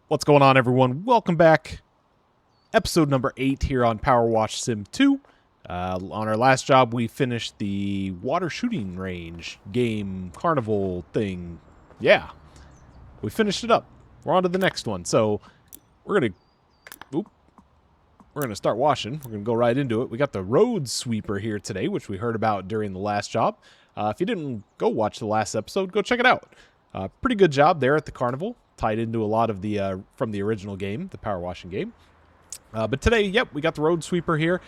What's going on, everyone? Welcome back. Episode number 8 here on PowerWash Sim 2. On our last job, we finished the water shooting range game carnival thing. Yeah, we finished it up. We're on to the next one. So we're gonna start washing. We're gonna go right into it. We got the road sweeper here today, which we heard about during the last job. If you didn't go watch the last episode, go check it out. Pretty good job there at the carnival. Tied into a lot of the from the original game, the power washing game. But today, yep, we got the road sweeper here.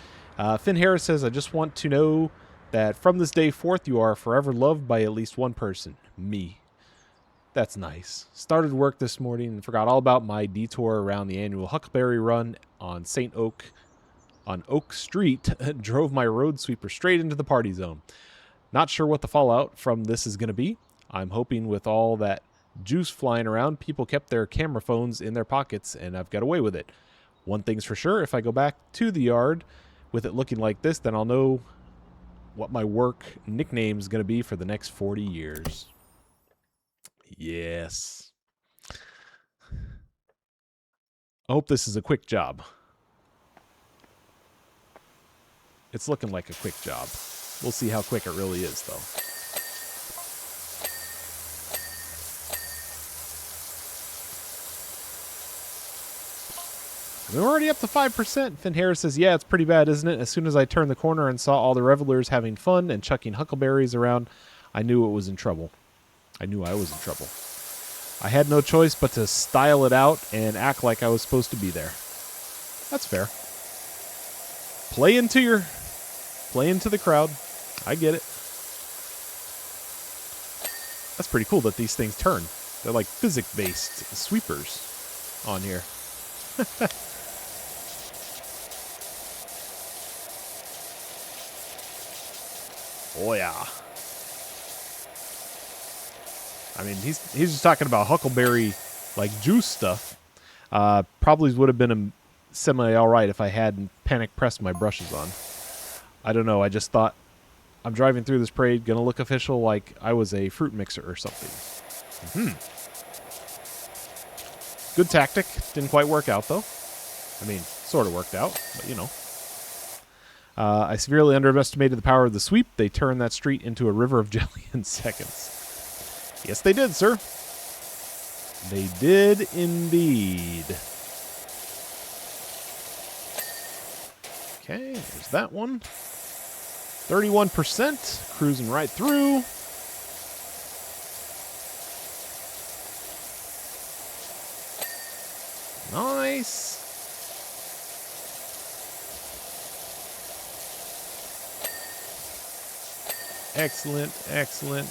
Finn Harris says, I just want to know that from this day forth, you are forever loved by at least one person. Me. That's nice. Started work this morning and forgot all about my detour around the annual Huckleberry Run on Oak Street. Drove my road sweeper straight into the party zone. Not sure what the fallout from this is going to be. I'm hoping with all that juice flying around, people kept their camera phones in their pockets, and I've got away with it. One thing's for sure, if I go back to the yard with it looking like this, then I'll know what my work nickname's going to be for the next 40 years. Yes. I hope this is a quick job. It's looking like a quick job. We'll see how quick it really is, though. We're already up to 5%. Finn Harris says, yeah, it's pretty bad, isn't it? As soon as I turned the corner and saw all the revelers having fun and chucking huckleberries around, I knew it was in trouble. I knew I was in trouble. I had no choice but to style it out and act like I was supposed to be there. That's fair. Play into the crowd. I get it. That's pretty cool that these things turn. They're like physics-based sweepers on here. Oh, yeah. I mean, he's just talking about huckleberry, like, juice stuff. Probably would have been a semi all right if I hadn't panic pressed my brushes on. I don't know. I just thought I'm driving through this parade, gonna look official like I was a fruit mixer or something. Good tactic. Didn't quite work out, though. I mean, sort of worked out, but you know. I severely underestimated the power of the sweep. They turned that street into a river of jelly in seconds. Yes, they did, sir. They did indeed. Okay, there's that one. 31%. Cruising right through. Nice. Excellent, excellent.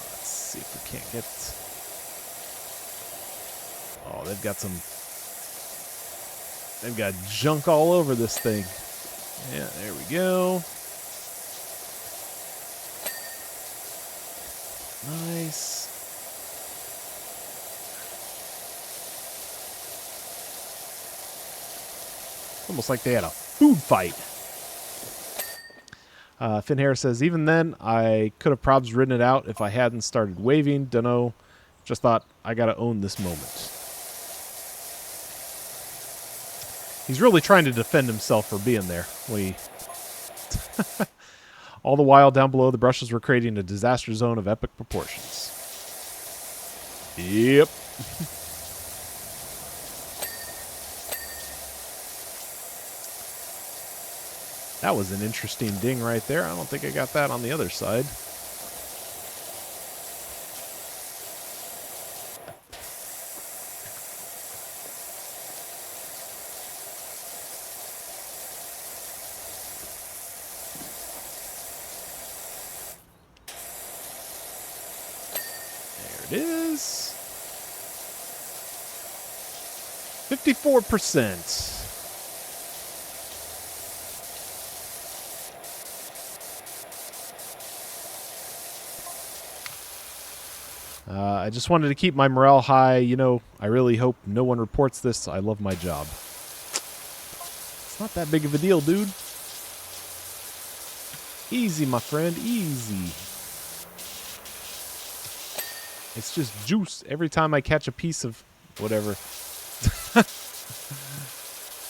Let's see if we can't get... Oh, they've got junk all over this thing. Yeah, there we go. Nice. Almost like they had a food fight. Finn Harris says, even then, I could have probs ridden it out if I hadn't started waving. Dunno. Just thought, I gotta own this moment. He's really trying to defend himself for being there. All the while, down below, the brushes were creating a disaster zone of epic proportions. Yep. That was an interesting ding right there. I don't think I got that on the other side. There it is. 54%. I just wanted to keep my morale high. You know, I really hope no one reports this. I love my job. It's not that big of a deal, dude. Easy, my friend, easy. It's just juice every time I catch a piece of whatever.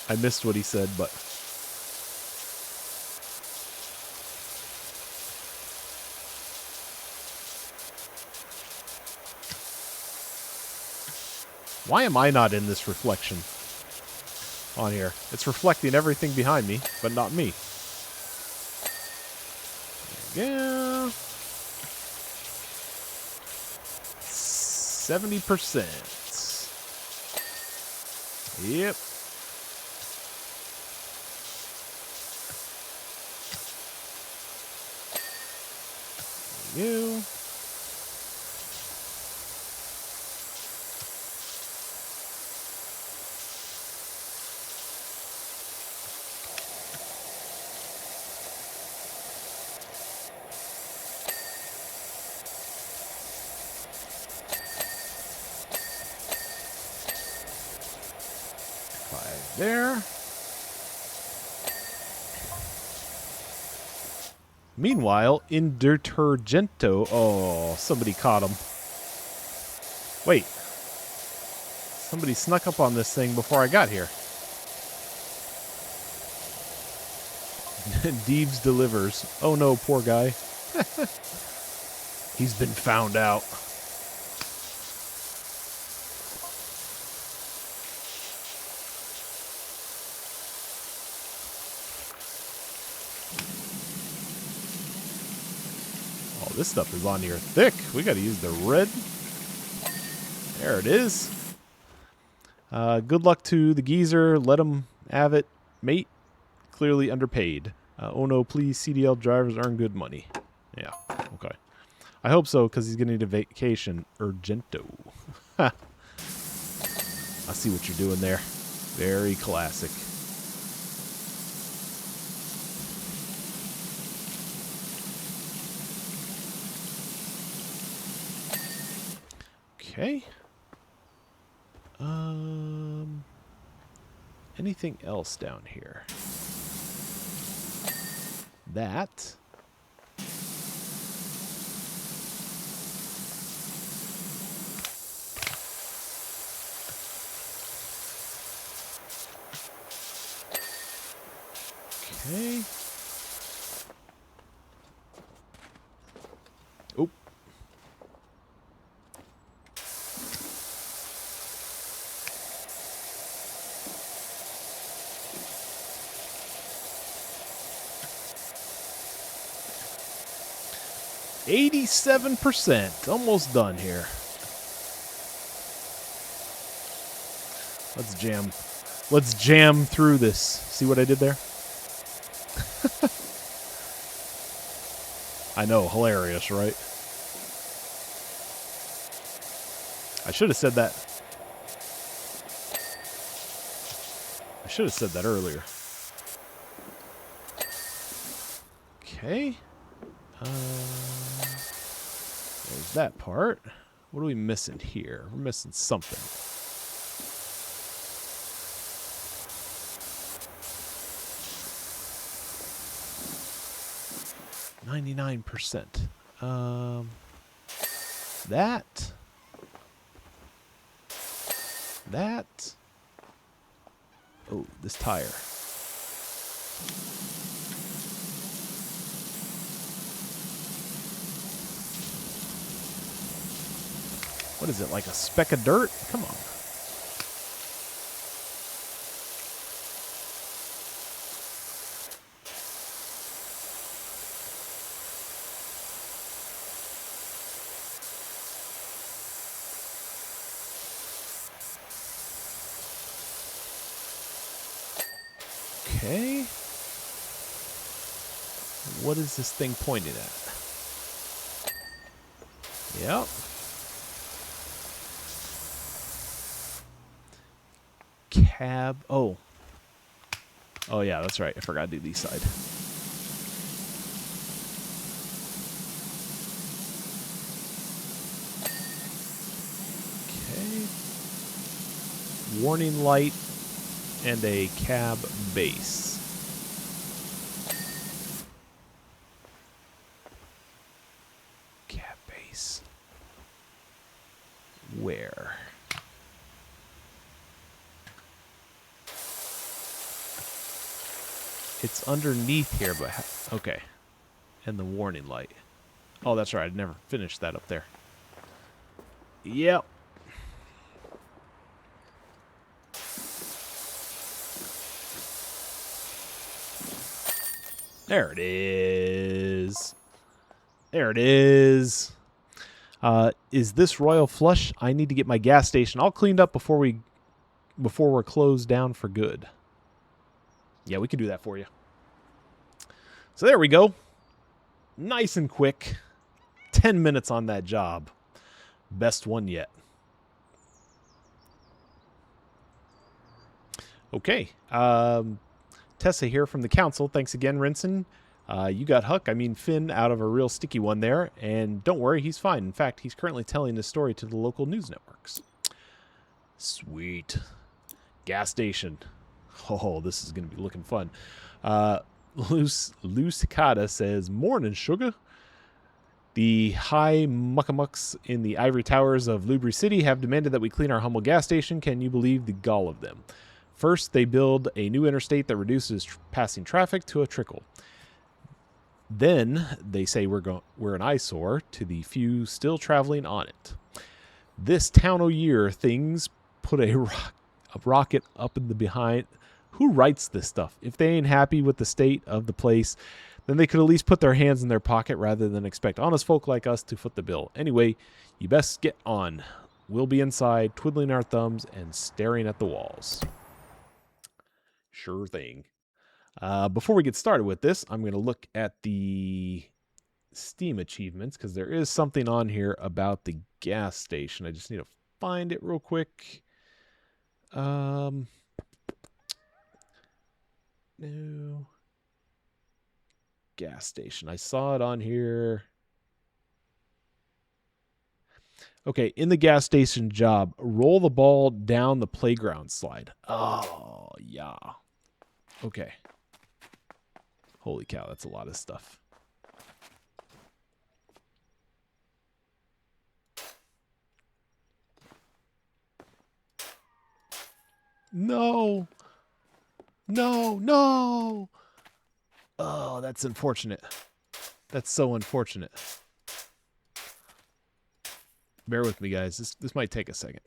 I missed what he said, but... Why am I not in this reflection on here? It's reflecting everything behind me, but not me. There we go. 70%. Yep. There we go. There. Meanwhile, in Detergento... Oh, somebody caught him. Wait. Somebody snuck up on this thing before I got here. Deeves delivers. Oh no, poor guy. He's been found out. This stuff is on here thick. We got to use the red. There it is. Good luck to the geezer. Let him have it, mate. Clearly underpaid. Oh no, please. CDL drivers earn good money. Yeah, okay. I hope so, because he's going to need a vacation. Urgento. I see what you're doing there. Very classic. Okay. Anything else down here? That. Okay. Oh. %, almost done here. Let's jam. Let's jam through this. See what I did there? I know, hilarious, right? I should have said that. I should have said that earlier. Okay. There's that part. What are we missing here? We're missing something. %. That. Oh, this tire. What is it, like a speck of dirt? Come on. Okay. What is this thing pointing at? Yep. Cab. Oh. Oh, yeah, that's right. I forgot to do the east side. Okay. Warning light and a cab base. Cab base. Where? It's underneath here, but... okay. And the warning light. Oh, that's right. I never finished that up there. Yep. There it is. There it is. Is this Royal Flush? I need to get my gas station all cleaned up before we're closed down for good. Yeah, we can do that for you. So there we go. Nice and quick. 10 minutes on that job. Best one yet. Okay. Tessa here from the council. Thanks again, Rinson. You got Finn out of a real sticky one there. And don't worry, he's fine. In fact, he's currently telling this story to the local news networks. Sweet. Gas station. Oh, this is going to be looking fun. Lucicada says, "Morning, sugar. The high muckamucks in the ivory towers of Lubri City have demanded that we clean our humble gas station. Can you believe the gall of them? First, they build a new interstate that reduces passing traffic to a trickle. Then they say we're an eyesore to the few still traveling on it. This town o' year things put a rocket up in the behind. Who writes this stuff? If they ain't happy with the state of the place, then they could at least put their hands in their pocket rather than expect honest folk like us to foot the bill. Anyway, you best get on. We'll be inside, twiddling our thumbs and staring at the walls." Sure thing. Before we get started with this, I'm going to look at the Steam achievements because there is something on here about the gas station. I just need to find it real quick. No. Gas station. I saw it on here. Okay, in the gas station job, roll the ball down the playground slide. Oh, yeah. Okay. Holy cow, that's a lot of stuff. No. No, no. Oh, that's unfortunate. That's so unfortunate. Bear with me, guys. This might take a second.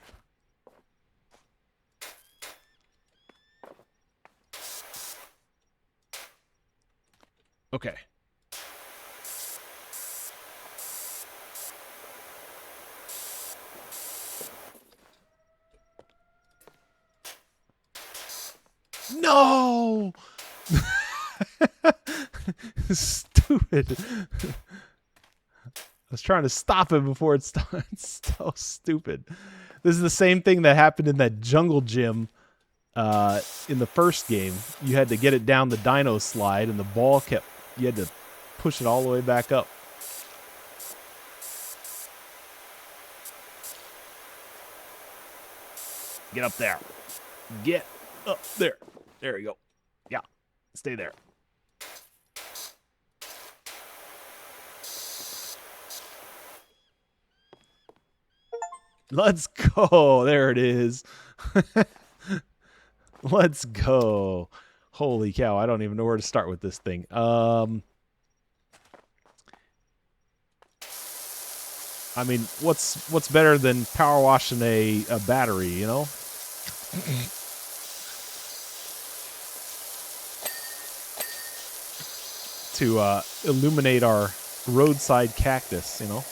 Okay. No! Stupid. I was trying to stop it before it starts. So stupid. This is the same thing that happened in that jungle gym in the first game. You had to get it down the dino slide, and the ball you had to push it all the way back up. Get up there. Get up there. There you go. Yeah. Stay there. Let's go. There it is. Let's go. Holy cow. I don't even know where to start with this thing. I mean, what's better than power washing a battery, you know? To illuminate our roadside cactus, you know?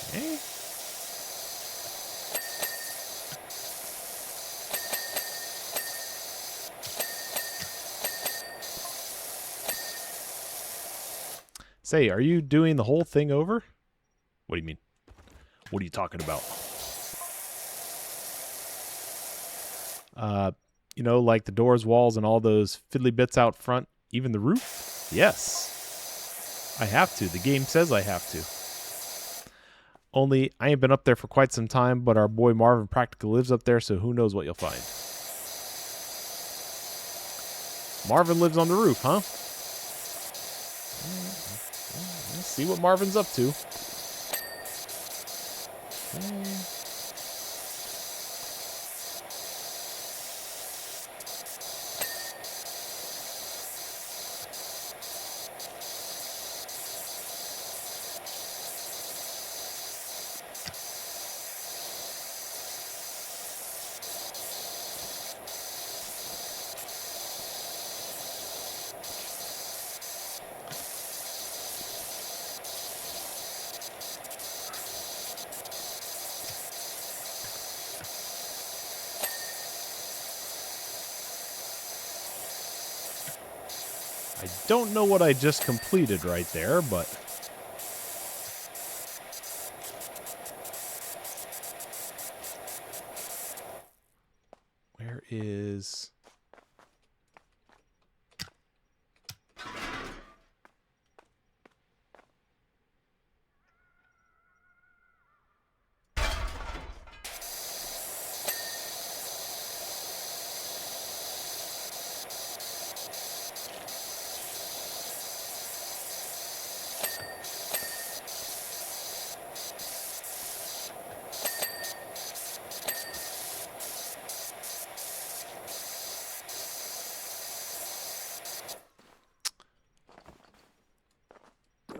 Okay. Say, are you doing the whole thing over? What do you mean? What are you talking about? You know, like the doors, walls, and all those fiddly bits out front, even the roof? Yes. I have to. The game says I have to. Only I ain't been up there for quite some time, but our boy Marvin practically lives up there, so who knows what you'll find. Marvin lives on the roof, huh? Let's see what Marvin's up to. Okay. I don't know what I just completed right there, but where is...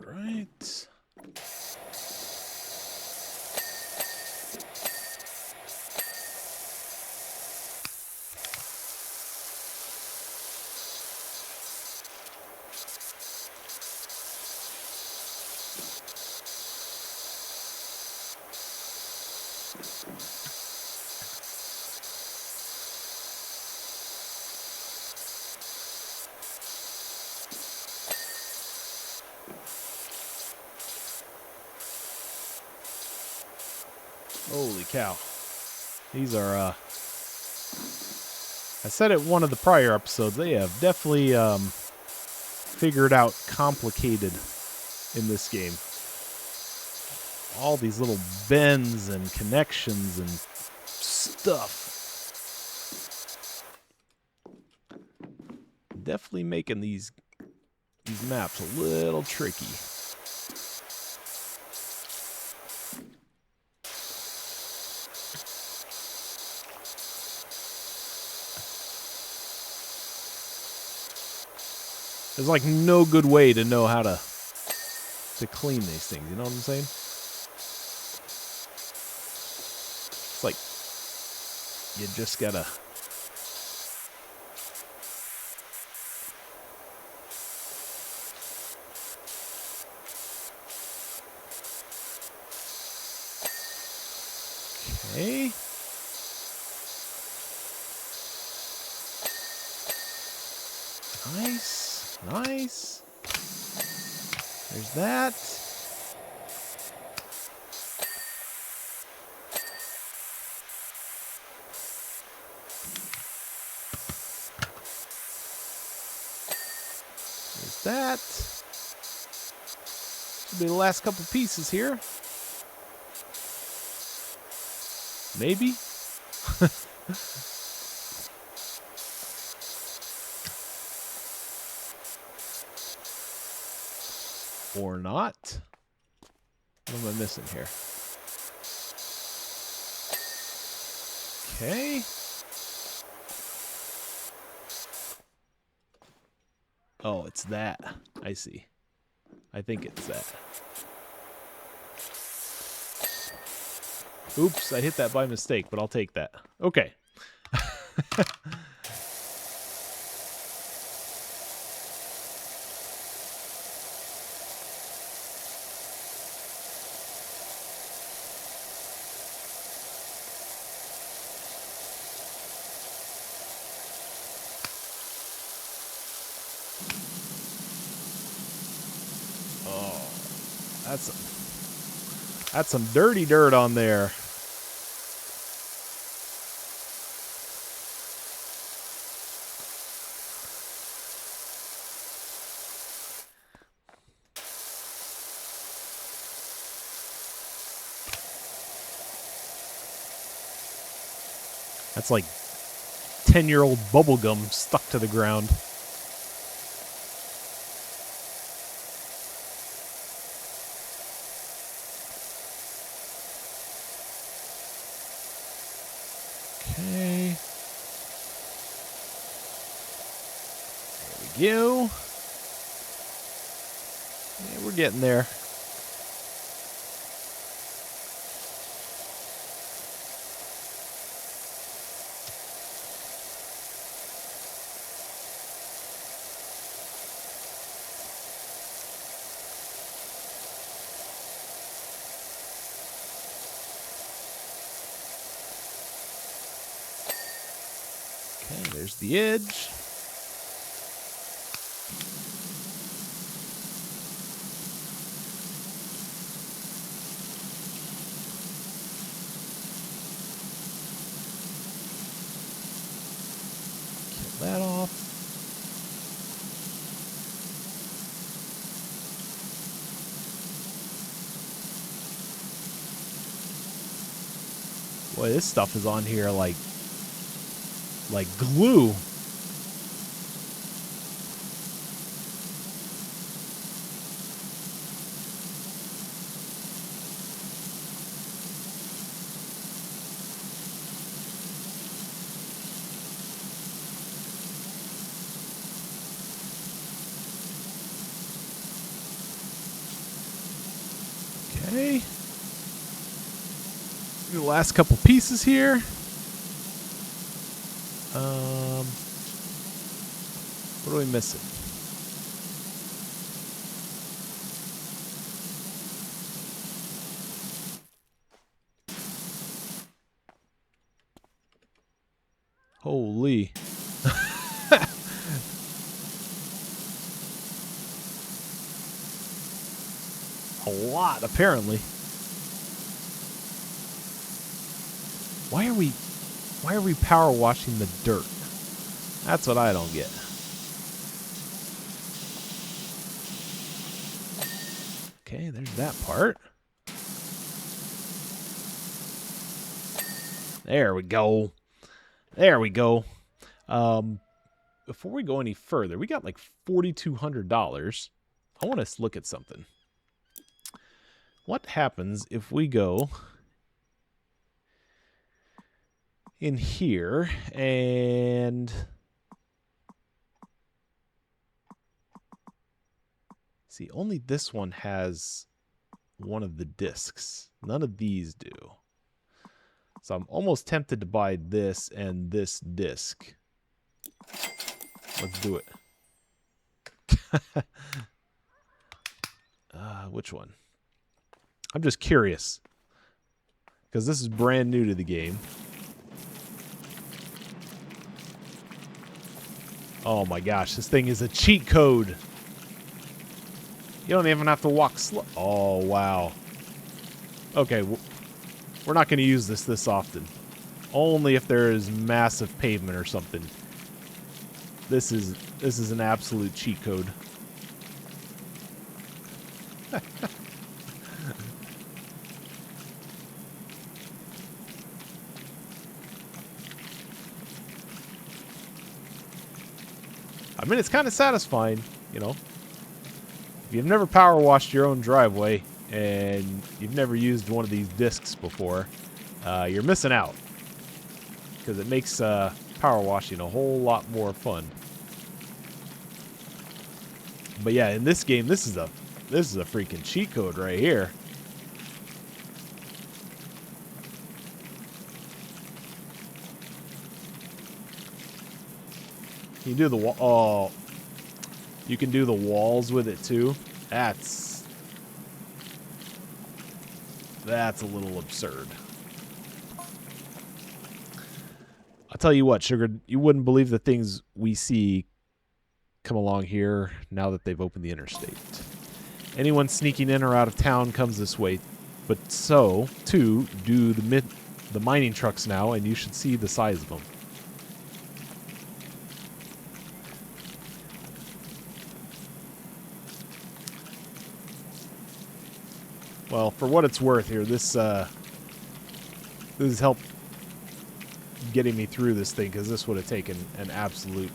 Right. Holy cow. These are, I said it one of the prior episodes, they have definitely figured out complicated in this game. All these little bends and connections and stuff. Definitely making these maps a little tricky. There's like no good way to know how to clean these things, you know what I'm saying? It's like you just gotta okay. Nice, nice. There's that. There's that. Should be the last couple pieces here. Maybe. Or not. What am I missing here? Okay. Oh, it's that. I see. I think it's that. Oops, I hit that by mistake, but I'll take that. Okay. Oh, that's some dirty dirt on there. That's like 10-year-old bubble gum stuck to the ground. Okay. There we go. Yeah, we're getting there. Okay, there's the edge. Kill that off. Boy, this stuff is on here like glue. Okay. Do the last couple pieces here. What are we missing? Holy. A lot, apparently. Why are we power washing the dirt? That's what I don't get. Okay, there's that part. There we go. There we go. Before we go any further, we got like $4,200. I want to look at something. What happens if we go in here and see, only this one has one of the discs. None of these do. So I'm almost tempted to buy this and this disc. Let's do it. Which one? I'm just curious, because this is brand new to the game. Oh my gosh, this thing is a cheat code. You don't even have to walk slow. Oh, wow. Okay, we're not going to use this often. Only if there is massive pavement or something. This is an absolute cheat code. I mean, it's kind of satisfying, you know. If you've never power washed your own driveway and you've never used one of these discs before, you're missing out, because it makes power washing a whole lot more fun. But yeah, in this game, this is a freaking cheat code right here. You do the wall. Oh, you can do the walls with it too. That's a little absurd. I'll tell you what, Sugar, you wouldn't believe the things we see come along here now that they've opened the interstate. Anyone sneaking in or out of town comes this way, but so too do the mining trucks now, and you should see the size of them. Well, for what it's worth here, this has helped getting me through this thing, because this would have taken an absolute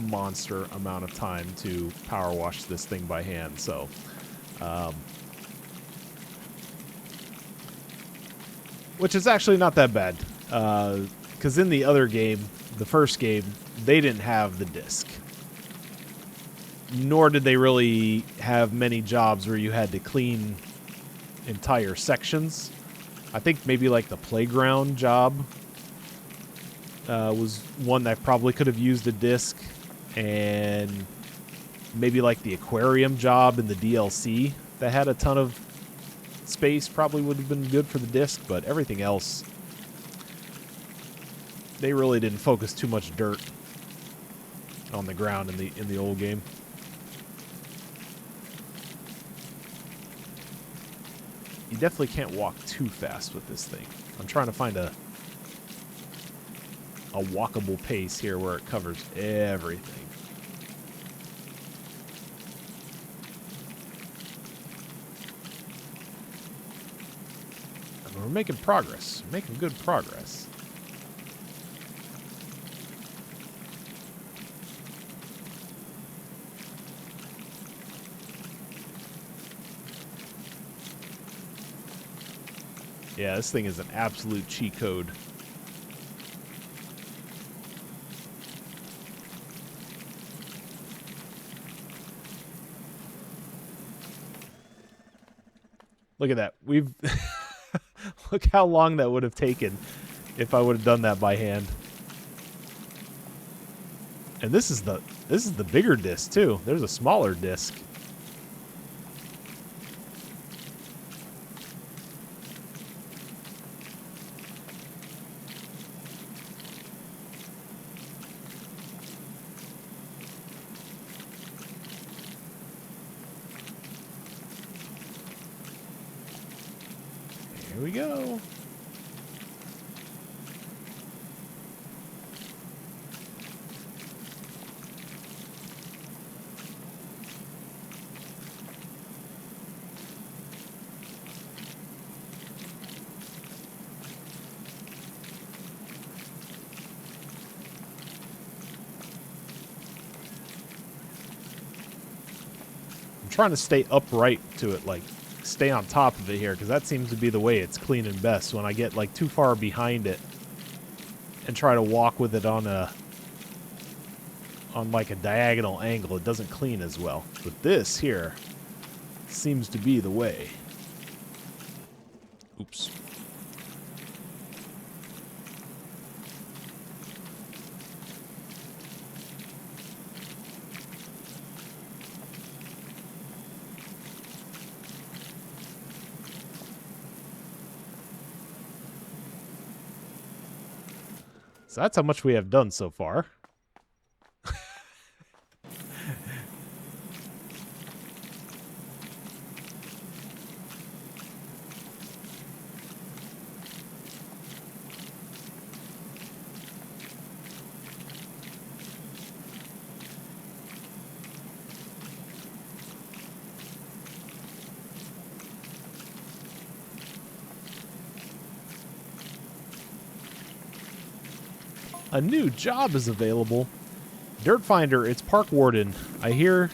monster amount of time to power wash this thing by hand. So which is actually not that bad, because in the other game, the first game, they didn't have the disc, nor did they really have many jobs where you had to clean entire sections. I think maybe like the playground job was one that probably could have used a disc, and maybe like the aquarium job in the DLC that had a ton of space probably would have been good for the disc, but everything else, they really didn't focus too much dirt on the ground in the old game. You definitely can't walk too fast with this thing. I'm trying to find a walkable pace here where it covers everything. And we're making progress. We're making good progress. Yeah, this thing is an absolute cheat code. Look at that. We've look how long that would have taken if I would have done that by hand. And this is the bigger disc too. There's a smaller disc. Here we go. I'm trying to stay upright to it, like stay on top of it here, because that seems to be the way it's cleaning best. When I get like too far behind it and try to walk with it on like a diagonal angle, it doesn't clean as well. But this here seems to be the way. Oops. So that's how much we have done so far. A new job is available. Dirt Finder, it's Park Warden. I hear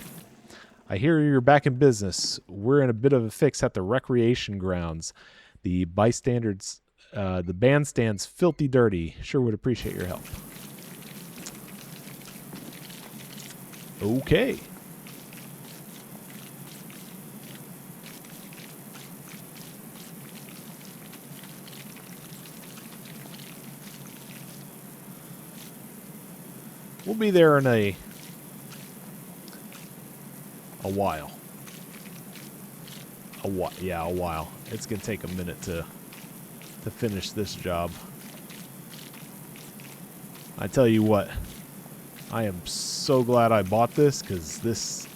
you're back in business. We're in a bit of a fix at the recreation grounds. The bandstand's filthy dirty. Sure would appreciate your help. Okay. We'll be there in a while. Yeah, a while. It's gonna take a minute to finish this job. I tell you what, I am so glad I bought this, because this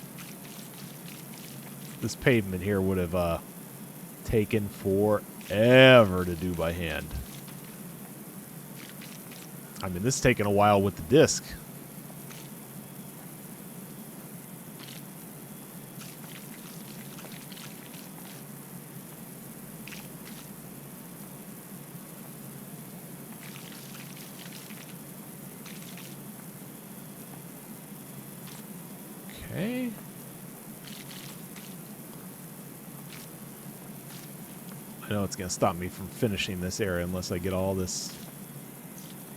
pavement here would have taken forever to do by hand. I mean, this is taking a while with the disc. Okay. I know it's going to stop me from finishing this area unless I get all this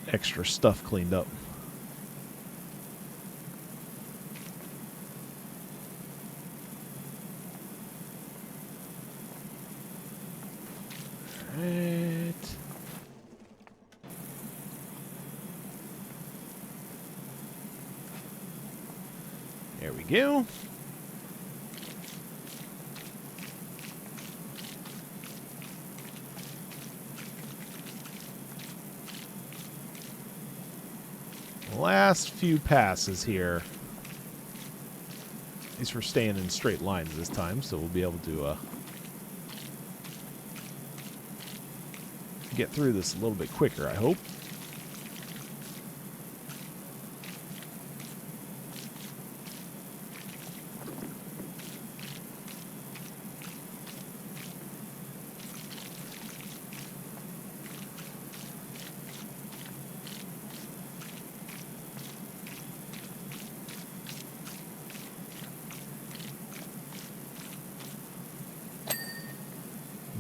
extra stuff cleaned up. Alright. There we go. Last few passes here. At least we're staying in straight lines this time, so we'll be able to get through this a little bit quicker, I hope.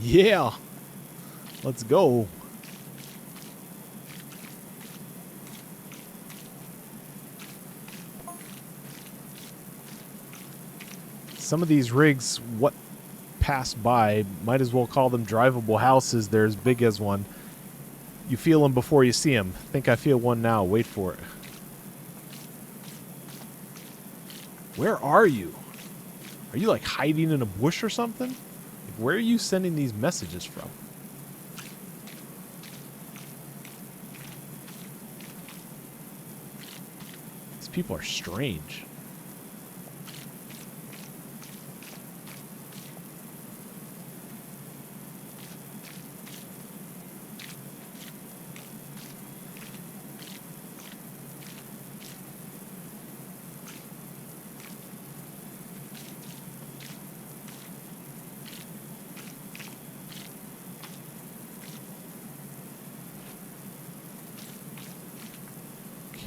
Yeah, let's go. Some of these rigs, what passed by, might as well call them drivable houses. They're as big as one. You feel them before you see them. I think I feel one now. Wait for it. Where are you? Are you like hiding in a bush or something? Where are you sending these messages from? These people are strange.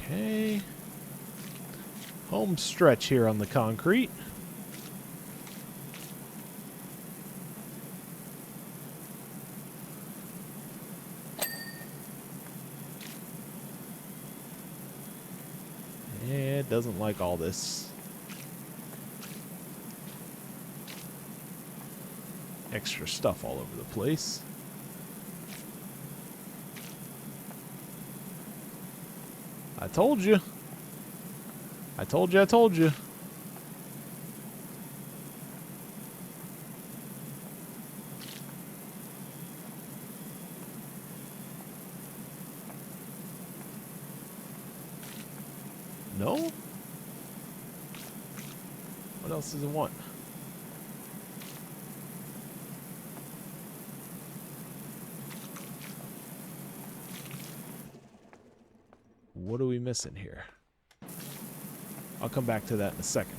Okay. Home stretch here on the concrete. It doesn't like all this extra stuff all over the place. I told you. I told you, I told you. No? What else does it want? What are we missing here? I'll come back to that in a second.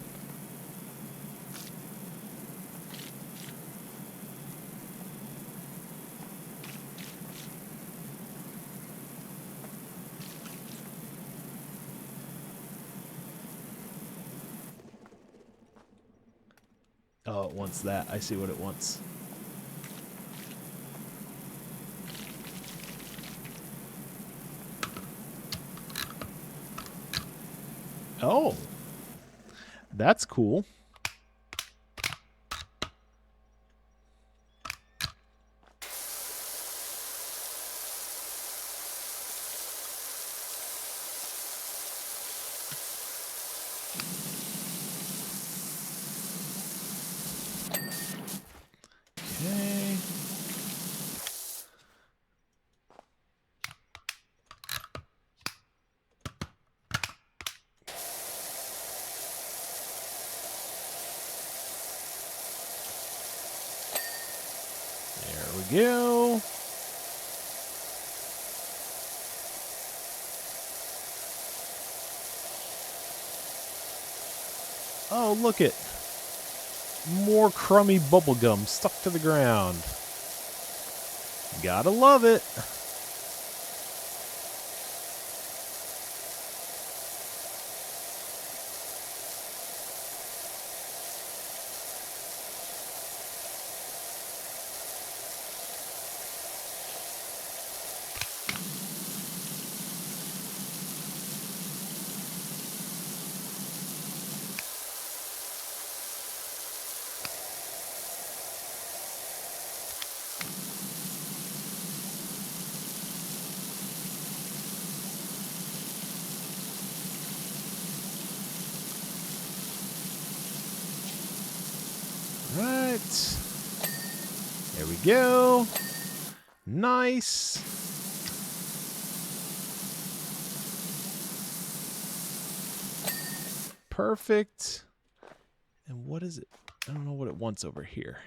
Oh, it wants that. I see what it wants. Oh. That's cool. Okay. There we go. Oh, look it. More crummy bubblegum stuck to the ground. Gotta love it. Perfect. There we go. Nice. Perfect. And what is it? I don't know what it wants over here.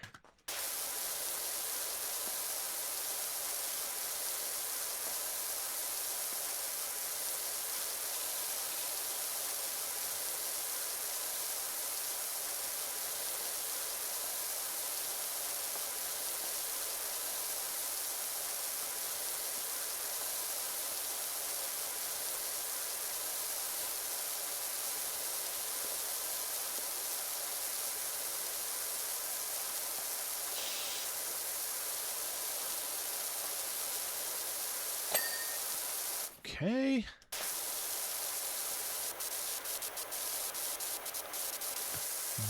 Okay.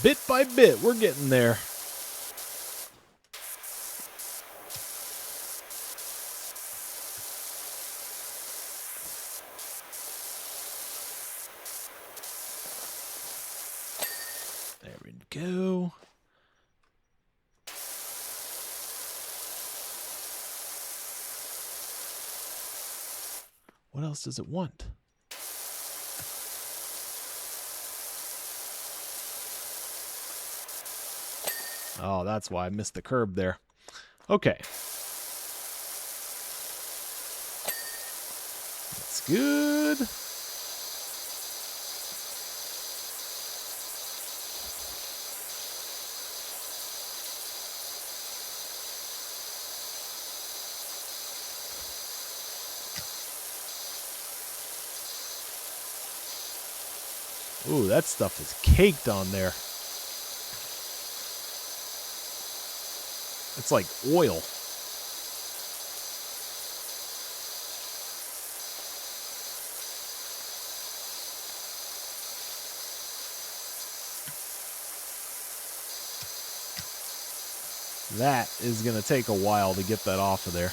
Bit by bit, we're getting there. There we go. What else does it want? Oh, that's why I missed the curb there. Okay. That's good. Ooh, that stuff is caked on there. It's like oil. That is going to take a while to get that off of there.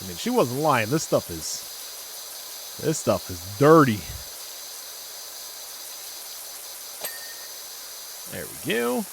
I mean, she wasn't lying. This stuff is dirty. There we go.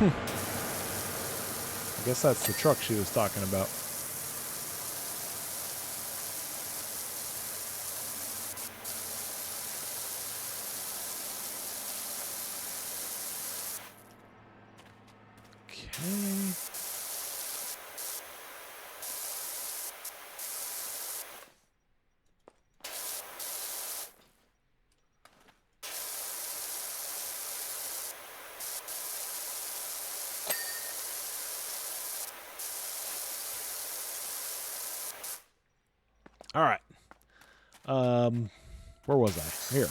I guess that's the truck she was talking about. Okay. All right. Where was I? Here.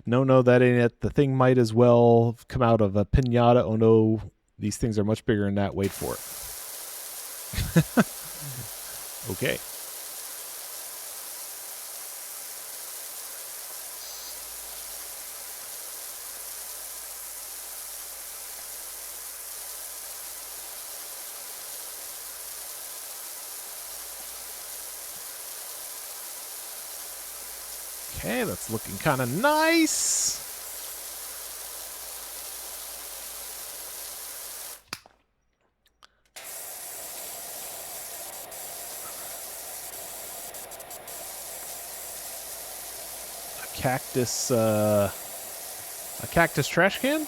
No, that ain't it. The thing might as well come out of a pinata. Oh no, these things are much bigger than that. Wait for it. Okay. Okay, that's looking kind of nice. A cactus trash can?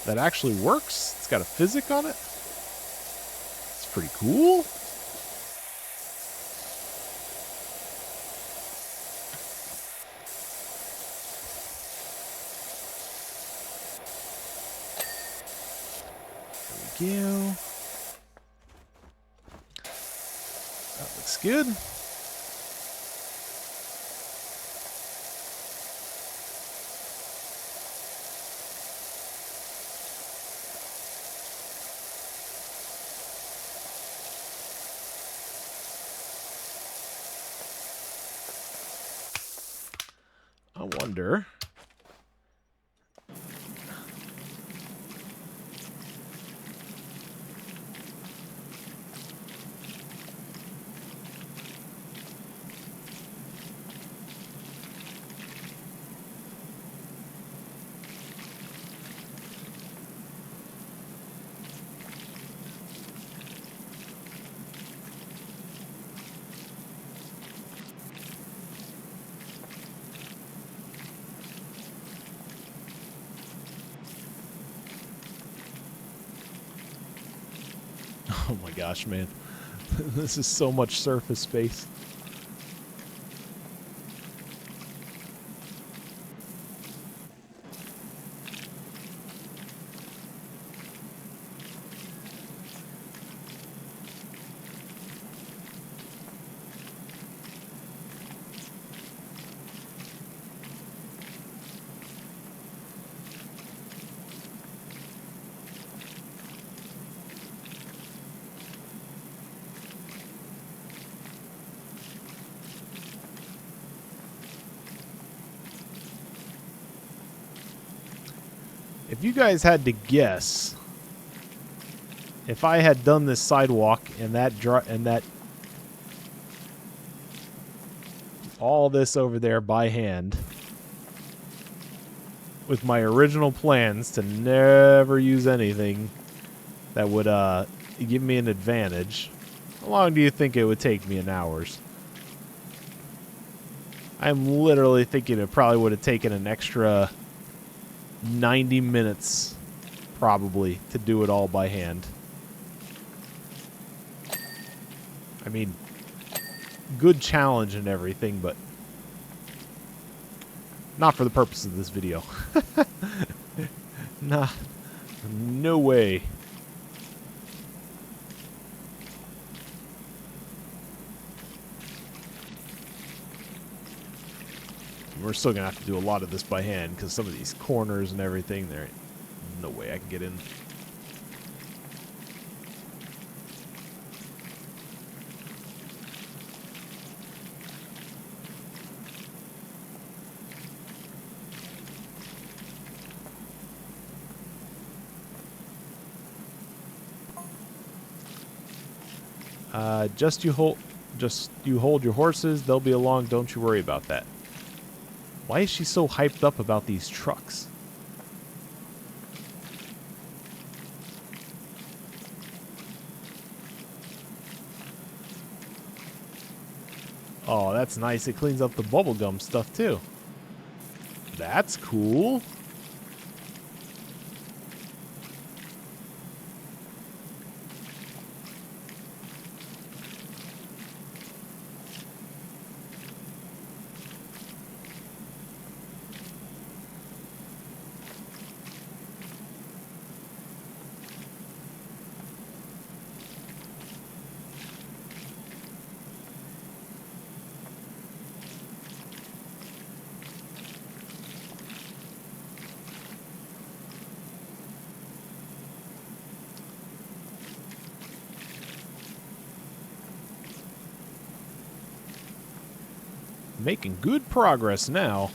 that actually works. It's got a physic on it. It's pretty cool. There we go. That looks good. I wonder. Oh my gosh, man. This is so much surface space. If you guys had to guess, if I had done this sidewalk and that all this over there by hand with my original plans to never use anything that would give me an advantage, how long do you think it would take me in hours? I'm literally thinking it probably would have taken an extra 90 minutes probably to do it all by hand. I mean, good challenge and everything, but not for the purpose of this video. Nah, no way. We're still going to have to do a lot of this by hand because some of these corners and everything, there ain't no way I can get in. Just you hold your horses. They'll be along. Don't you worry about that. Why is she so hyped up about these trucks? Oh, that's nice. It cleans up the bubblegum stuff, too. That's cool. Making good progress now.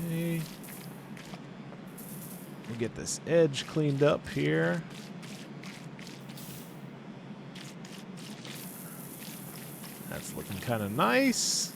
Okay. We'll get this edge cleaned up here. kind of nice.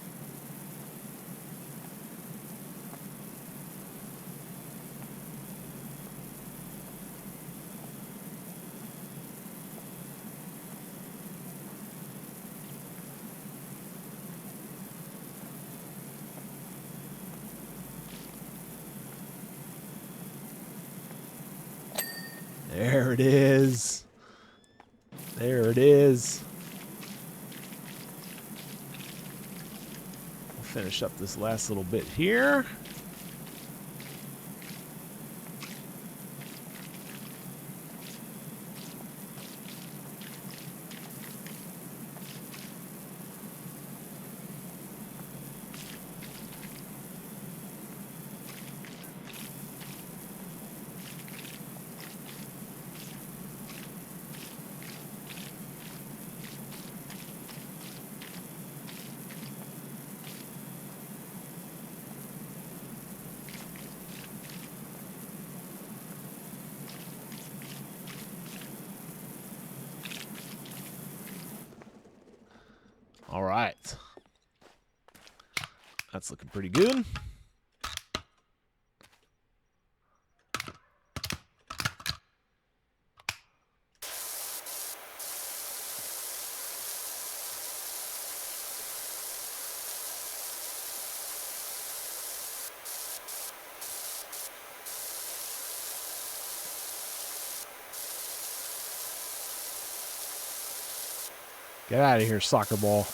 There it is. There it is. We'll finish up this last little bit here. All right. That's looking pretty good. Get out of here, soccer ball.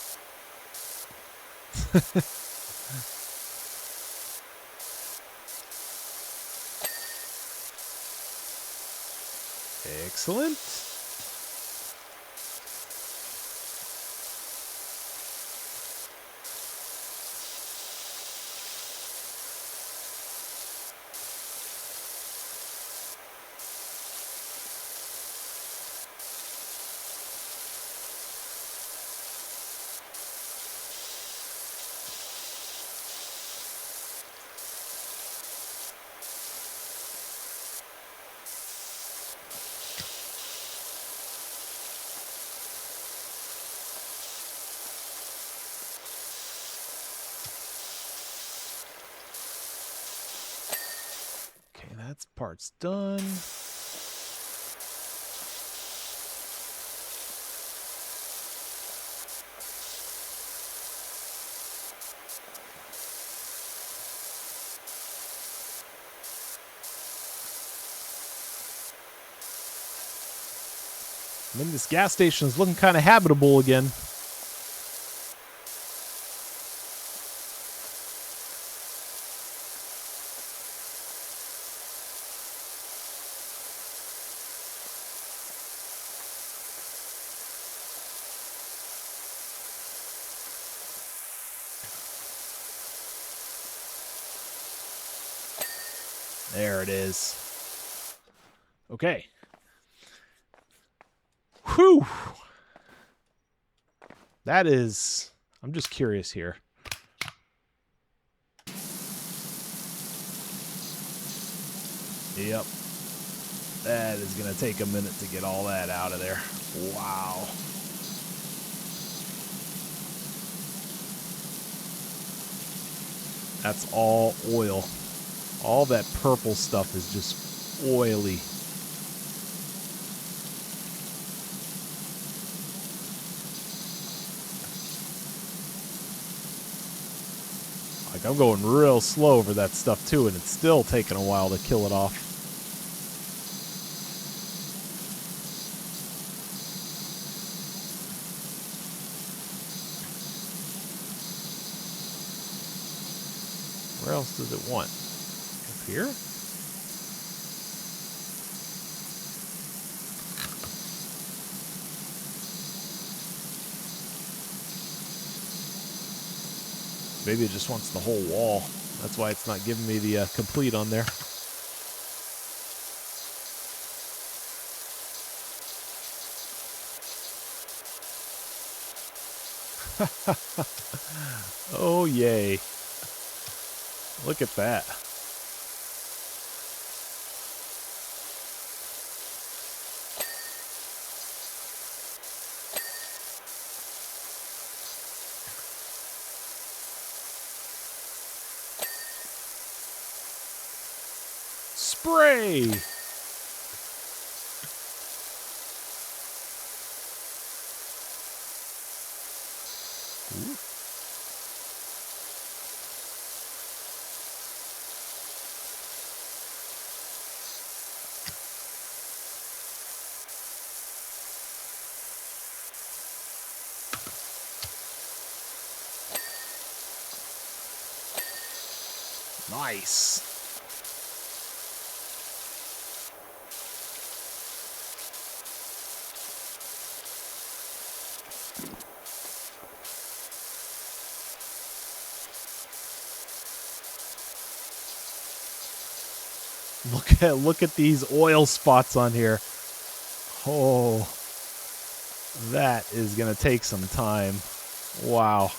Excellent. That's part's done. I mean, this gas station is looking kind of habitable again. There it is. Okay. Whew. That is... I'm just curious here. Yep. That is going to take a minute to get all that out of there. Wow. That's all oil. All that purple stuff is just oily. Like, I'm going real slow over that stuff too, and it's still taking a while to kill it off. Where else does it want? Up here? Maybe it just wants the whole wall. That's why it's not giving me the complete on there. Oh, yay. Look at that. spray. Ooh. Nice. Look at these oil spots on here. Oh, that is going to take some time. Wow.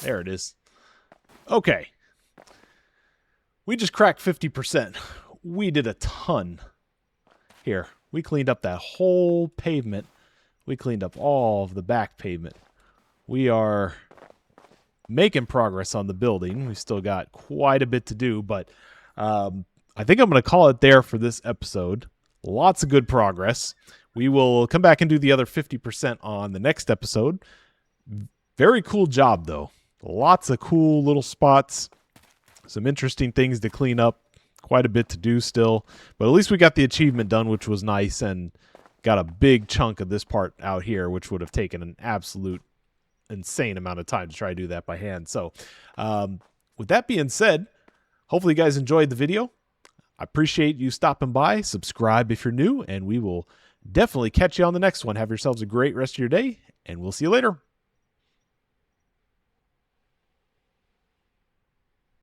There it is. Okay. We just cracked 50%. We did a ton. Here, we cleaned up that whole pavement. We cleaned up all of the back pavement. We are making progress on the building. We still got quite a bit to do, but I think I'm going to call it there for this episode. Lots of good progress. We will come back and do the other 50% on the next episode. Very cool job, though. Lots of cool little spots. Some interesting things to clean up. Quite a bit to do still. But at least we got the achievement done, which was nice, and got a big chunk of this part out here, which would have taken an absolute insane amount of time to try to do that by hand. So with that being said, hopefully you guys enjoyed the video. I appreciate you stopping by. Subscribe if you're new, and we will definitely catch you on the next one. Have yourselves a great rest of your day, and we'll see you later.